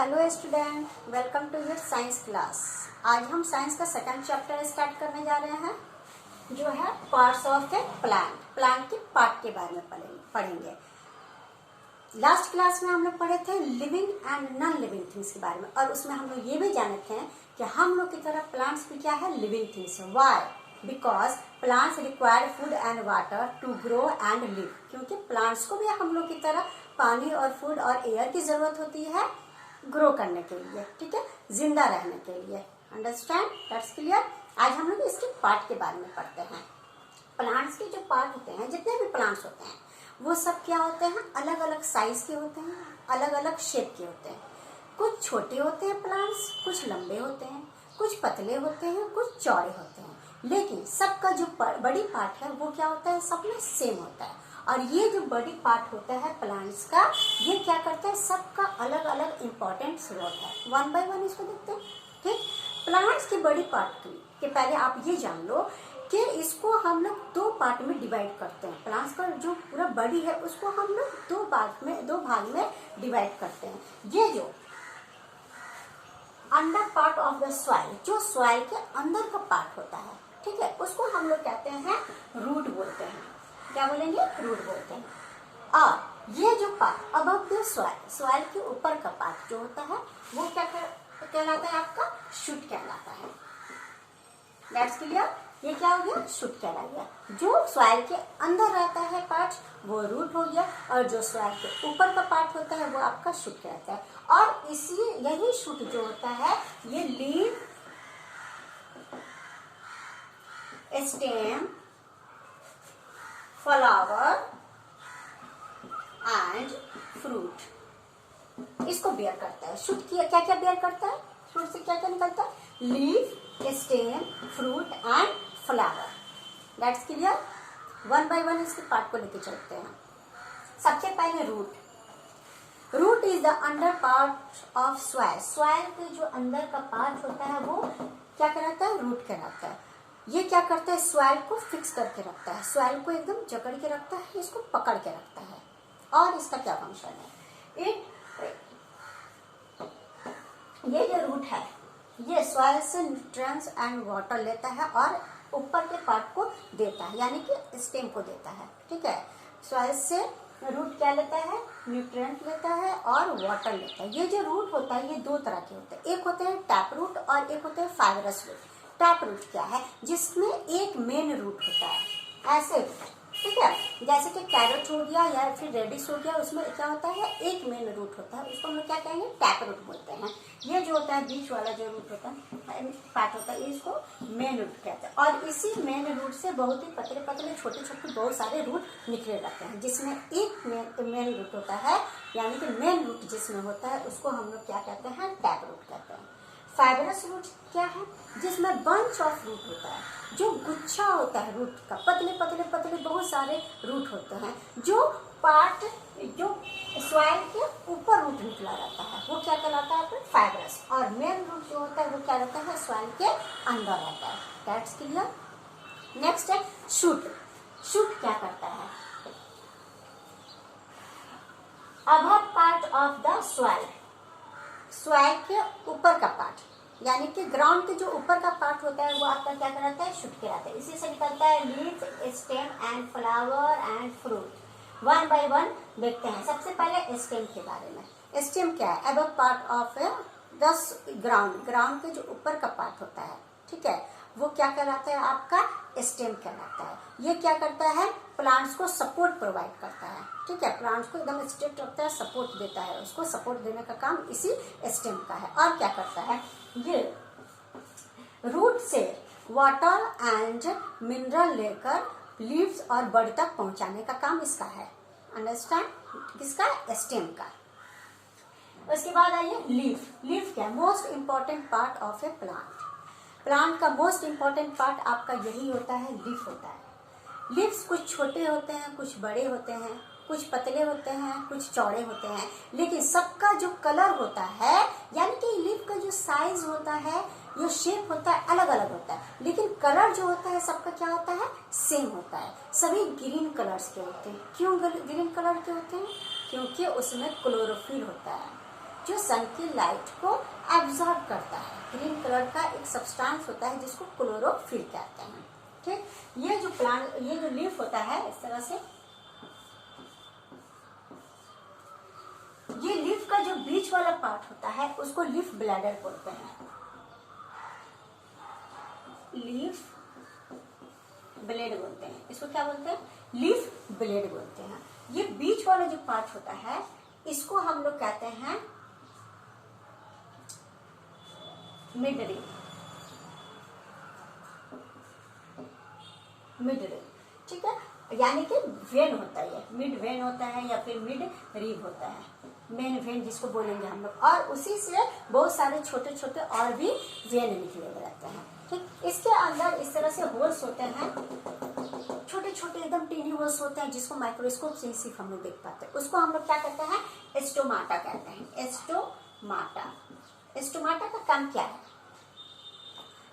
Hello student, welcome to your science class. आज हम science का सेकंड चैप्टर स्टार्ट करने जा रहे हैं, जो है parts of A plant. Plant के पार्ट के बारे में पढ़ेंगे। लास्ट क्लास में हम लोग पढ़े थे living and non living things के बारे में, और उसमें हम लोग ये भी जाने थे कि हम लोग की तरह प्लांट्स भी क्या है, living things. Why? Because plants require food and water to grow and live. क्योंकि प्लांट्स को भी हम लोग की तरह पानी और फूड और एयर की जरूरत होती है ग्रो करने के लिए, ठीक है, जिंदा रहने के लिए। अंडरस्टैंड? That's clear. आज हम लोग इसके पार्ट के बारे में पढ़ते हैं। प्लांट्स के जो पार्ट होते हैं, जितने भी प्लांट्स होते हैं, वो सब क्या होते हैं, अलग अलग साइज के होते हैं, अलग अलग शेप के होते हैं। कुछ छोटे होते हैं प्लांट्स, कुछ लंबे होते हैं, कुछ पतले होते हैं, कुछ चौड़े होते हैं। लेकिन सबका जो बड़ी पार्ट है वो क्या होता है, सब में सेम होता है। और ये जो बड़ी पार्ट होता है प्लांट्स का, ये क्या करता है, सबका अलग अलग इंपॉर्टेंट रोल है। वन बाय वन इसको देखते हैं, ठीक। प्लांट्स की बड़ी पार्ट के पहले आप ये जान लो कि इसको हम लोग दो पार्ट में डिवाइड करते हैं। प्लांट्स का जो पूरा बड़ी है उसको हम लोग दो भाग में डिवाइड करते हैं। ये जो under part of the soil, जो सॉइल के अंदर का पार्ट होता है, ठीक है, उसको हम लोग कहते हैं रूट बोलते हैं। क्या बोलेंगे? रूट बोलते हैं। और ये जो part above the soil, soil के ऊपर का पार्ट जो होता है वो क्या कहलाता है, आपका शूट कहलाता है। That's clear. ये क्या हो गया, शूट कहला गया। जो सॉइल के अंदर रहता है पार्ट वो रूट हो गया, और जो सॉइल के ऊपर का पार्ट होता है वो आपका शूट कहलाता है। और इसी यही शूट जो होता है ये leave, stem, flower and fruit इसको बेयर करता है। शूट क्या क्या बेयर करता है, फ्रूट से क्या क्या निकलता है, leaf, stem, fruit and flower. That's clear. One by one इसके पार्ट को लेके चलते हैं। सबसे पहले root. Root is the under part of soil. Soil के जो अंदर का पार्ट होता है वो क्या कहलाता है, रूट कहलाता है। ये क्या करता है, सॉइल को फिक्स करके रखता है, सॉइल को एकदम जकड़ के रखता है, इसको पकड़ के रखता है। और इसका क्या फंक्शन है, ये जो रूट है ये सॉइल से न्यूट्रिएंट्स एंड वाटर लेता है और ऊपर के पार्ट को देता है, यानी कि स्टेम को देता है, ठीक है। सॉइल से रूट क्या लेता है, न्यूट्रिएंट लेता है और वाटर लेता है। ये जो रूट होता है ये दो तरह के होते हैं, एक होते हैं टैप रूट और एक होते हैं फाइबरस रूट। टैप रूट क्या है, जिसमें एक मेन रूट होता है, ऐसे, ठीक है, जैसे कि कैरेट हो गया या फिर रेडिश हो गया, उसमें क्या होता है, एक मेन रूट होता है, उसको हम लोग क्या कहेंगे, टैप रूट बोलते हैं। ये जो होता है बीच वाला जो रूट होता है, पार्ट होता है, इसको मेन रूट कहते हैं। और इसी मेन रूट से बहुत ही पतले पतले छोटे छोटे बहुत सारे रूट निकले रहते हैं, जिसमें एक मेन रूट होता है, यानी कि मेन रूट जिसमें होता है उसको हम लोग क्या कहते हैं, टैप रूट कहते हैं। फाइबरस रूट क्या है, जिसमें बंच ऑफ रूट होता है, जो गुच्छा होता है रूट का, पतले पतले पतले बहुत सारे रूट होते हैं, जो पार्ट जो सॉइल के ऊपर रूट निकला रहता है वो क्या कहलाता है, फाइबरस। और मेन रूट जो होता है वो क्या रहता है, सॉइल के अंदर रहता है। That's clear. नेक्स्ट है शूट। शूट क्या करता है, above part of the soil, soil के ऊपर का पार्ट, यानी कि ग्राउंड के जो ऊपर का पार्ट होता है वो आपका क्या कहलाता है, शूट कहलाता है। इसी से निकलता है leaf, stem and flower and fruit. One by one देखते हैं। सबसे पहले स्टेम के बारे में। स्टेम क्या है, above part of the ground, ground के जो ऊपर का पार्ट होता है, ठीक है, वो क्या कहलाता है, आपका स्टेम कहलाता है। ये क्या करता है, प्लांट्स को सपोर्ट प्रोवाइड करता है, ठीक है, प्लांट्स को एकदम स्ट्रेट रखता है, सपोर्ट देता है, उसको सपोर्ट देने का काम इसी स्टेम का है। और क्या करता है, ये रूट से वाटर एंड मिनरल लेकर लीव्स और बड तक पहुंचाने का काम इसका है। अंडरस्टैंड? किसका, स्टेम का। उसके बाद आइए लीफ। लीफ क्या है, most important part of A plant. Plant का मोस्ट इंपॉर्टेंट पार्ट आपका यही होता है, लीफ होता है। लीव्स कुछ छोटे होते हैं, कुछ बड़े होते हैं, कुछ पतले होते हैं, कुछ चौड़े होते हैं, लेकिन सबका जो कलर होता है, यानी कि लीफ का जो साइज होता है, जो शेप होता है, अलग अलग होता है, लेकिन कलर जो होता है सबका क्या होता है, सेम होता है। सभी ग्रीन कलर्स के होते हैं। क्यों ग्रीन कलर के होते हैं, क्योंकि उसमें क्लोरोफिल होता है। जो सन की लाइट को एब्जॉर्ब करता है। ग्रीन कलर का एक सब्सटेंस होता है जिसको क्लोरोफिल कहते हैं। ठीक, ये जो प्लांट, ये जो लीफ होता है इस तरह से, ये लीफ का जो बीच वाला पार्ट होता है उसको लीफ ब्लैडर बोलते हैं। लीफ ब्लेड बोलते हैं, इसको क्या बोलते हैं? लीफ ब्लेड बोलते हैं। ये बीच वाला जो पार्ट होता है इसको हम लोग कहते हैं मिड रिब। मिड रिब, ठीक है, यानी कि वेन होता है, मिड वेन होता है या फिर मिड रिब होता है, मेन वेन जिसको बोलेंगे हम लोग। और उसी से बहुत सारे छोटे छोटे और भी वेन निकले हुए रहते हैं। ठीक, इसके अंदर इस तरह से होल्स होते हैं, छोटे छोटे एकदम टीनी होल्स होते हैं जिसको माइक्रोस्कोप से ही सिर्फ हम लोग देख पाते हैं। उसको हम लोग क्या कहते हैं? एस्टोमाटा कहते हैं। एस्टोमाटा। एस्टोमाटा का काम क्या है?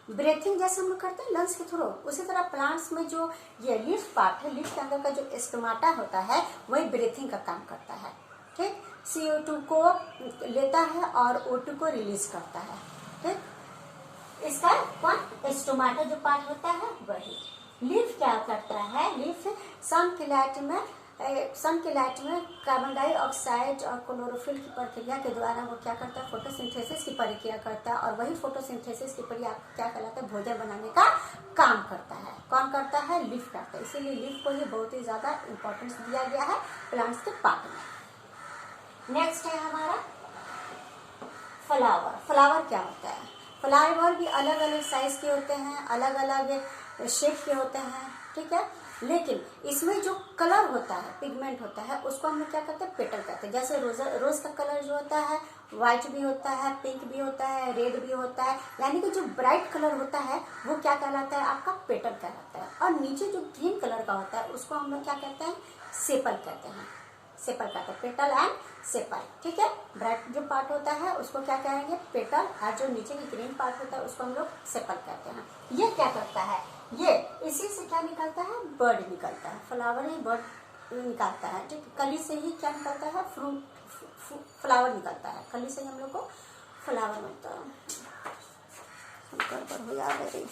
ब्रीथिंग जैसे हम लोग करते हैं लंग्स के थ्रू, उसी तरह प्लांट्स में जो ये लीफ पार्ट है, लीफ के अंदर का जो एस्टोमाटा होता है वही ब्रीथिंग का काम करता है। ठीक, CO2 को लेता है और O2 को रिलीज करता है। ठीक, इसका कौन? एस्टोमाटा जो पार्ट होता है वही। लीफ क्या करता है? लीफ सन की लाइट में कार्बन डाइऑक्साइड और क्लोरोफिल की प्रक्रिया के द्वारा वो क्या करता है? फोटोसिंथेसिस की प्रक्रिया करता है, और वही फोटोसिंथेसिस की प्रक्रिया क्या कहलाता है? भोजन बनाने का काम करता है। कौन करता है? लीफ करता है। इसीलिए लीफ को ही बहुत ही ज्यादा इंपॉर्टेंस दिया गया है प्लांट्स के पार्ट में। नेक्स्ट है हमारा फ्लावर। फ्लावर क्या होता है? फ्लावर भी अलग अलग साइज के होते हैं, अलग अलग शेप के होते हैं। ठीक है, लेकिन इसमें जो कलर होता है, पिगमेंट होता है, उसको हम लोग क्या कहते हैं? पेटल कहते हैं। जैसे रोज का कलर जो होता है व्हाइट भी होता है, पिंक भी होता है, रेड भी होता है, यानी कि जो ब्राइट कलर होता है वो क्या कहलाता है? आपका पेटल कहलाता है। और नीचे जो ग्रीन कलर का होता है उसको हम लोग क्या कहते हैं? सेपल कहते हैं। सेपल कहते हैं, पेटल एंड सेपल। ठीक है, ब्राइट जो पार्ट होता है उसको क्या कहेंगे? पेटल, और जो नीचे की ग्रीन पार्ट होता है उसको हम लोग सेपल कहते हैं। ये क्या करता है? ये इसी से क्या निकलता है? बर्ड निकलता है। फ्लावर ही बर्ड निकालता है। ठीक, कली से ही क्या निकलता है? फ्लावर निकलता है। कली से ही हम लोग को फ्लावर मिलता है। गड़बड़ हो जा रही।